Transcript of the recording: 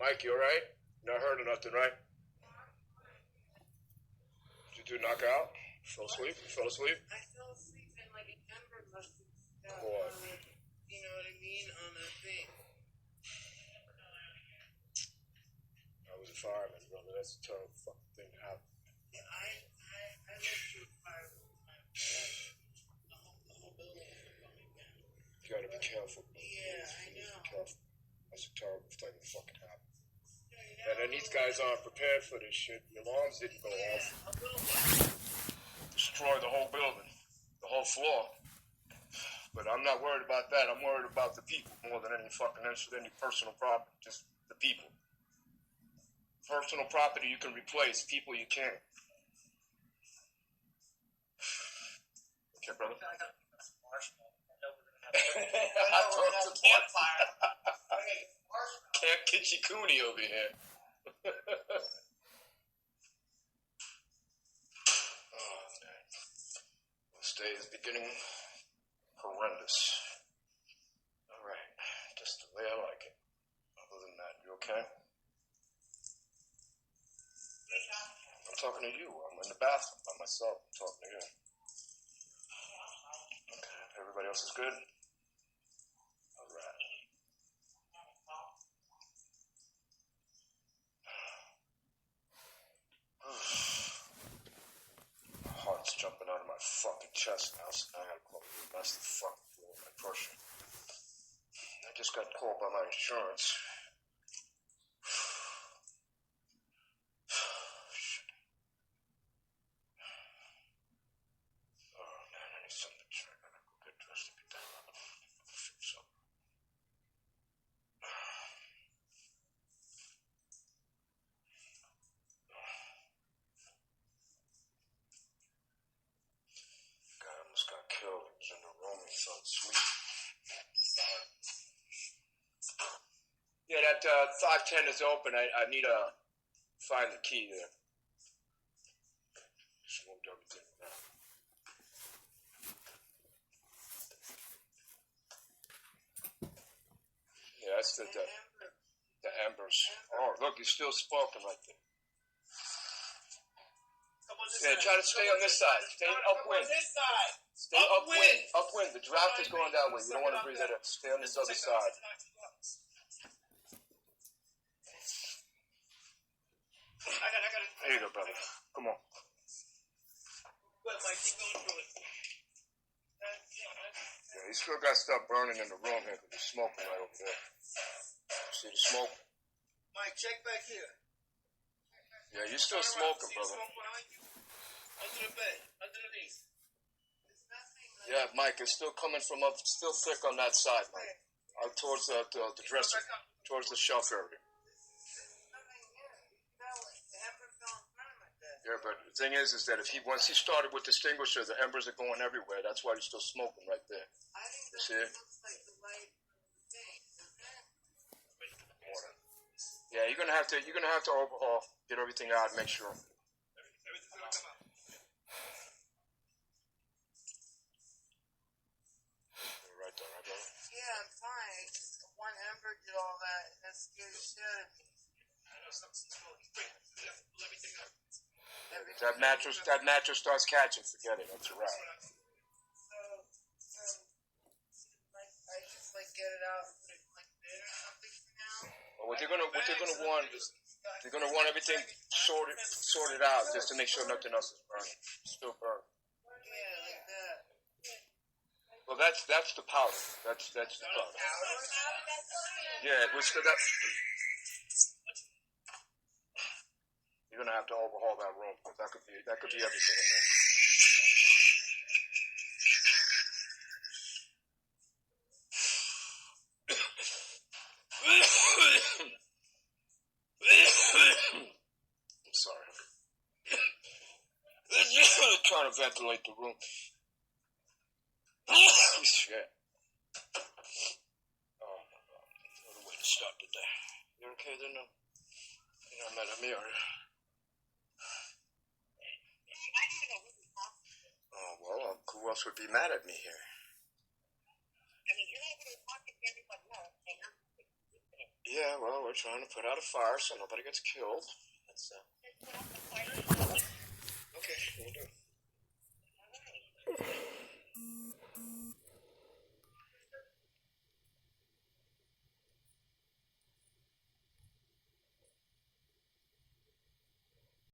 Mike, you alright? Not hurt or nothing, right? Did you knock out? Fell asleep? You fell asleep? I fell asleep and like an ember must have got What? you know what I mean, on the thing. I was a fireman, brother. That's a terrible fucking thing to happen. Yeah, I lived through fire one time. The whole building was coming down. You gotta be careful. Yeah, I know. Be careful. That's a terrible thing to fucking happen. And then these guys aren't prepared for this shit. The alarms didn't go off. A little bit. Destroy the whole building, the whole floor. But I'm not worried about that. I'm worried about the people more than any personal property. Just the people. Personal property you can replace. People you can't. Okay, brother. I got some marshmallow. I know we're gonna have I talked to campfire. Okay, marshmallow. Camp Kitchikuni over here. Oh, man. This day is beginning horrendous. All right. Just the way I like it. Other than that, you okay? I'm talking to you. I'm in the bathroom by myself. I'm talking to you. Okay. Everybody else is good? All right. My heart's jumping out of my fucking chest now, so now I gotta call you. That's the fucking floor of my pressure. I just got called by my insurance. Shit. Oh man, I need something to drink. I gotta go get dressed and get down. I'm gonna fix up. Guy almost got killed. He was in the room. He fell asleep. Yeah, that 510 is open. I need to find the key there. Just moved everything now. Yeah, that's the embers. Oh, look, he's still sparking right there. Yeah, try to stay on this side. Stay upwind. Stay upwind. Upwind. The draft is going that way. You don't want to breathe it in. Stay on this other side. I got it. There you go, brother. Come on. What, Mike? Keep going through it. Yeah, he's still got stuff burning in the room here because he's smoking right over there. See the smoke? Mike, check back here. Yeah, you're still smoking, brother. Under the bed. Underneath. Yeah, Mike, it's still coming from up, still thick on that side, Mike. Out towards the dresser, towards the shelf area. Yeah, but the thing is that if once he started with extinguisher, the embers are going everywhere. That's why he's still smoking right there. You see it? Yeah, you're gonna have to overhaul, get everything out, and make sure. Everything's gonna come out. You're right there, right, brother? Yeah, I'm fine. It's just one ember did all that, and that scared the shit out of me. I know something's wrong. Quick, pull everything out. That mattress starts catching. Forget it. That's a wrap. So, like, I just like get it out and put it like there or something for now. Well, what they're gonna want is they're gonna want everything sorted out just to make sure nothing else is burning. Still burning. Yeah, like that. Well, that's the powder. That's the powder. Yeah, which that. You're gonna have to overhaul that room because that could be everything in there. I'm sorry. Trying to ventilate the room. Shit. Oh my God. What a way to start the day. You okay there now? You're not mad at me, are you? Oh, well, who else would be mad at me here? I mean, you're not going to talk to everybody else. Yeah, well, we're trying to put out a fire so nobody gets killed. That's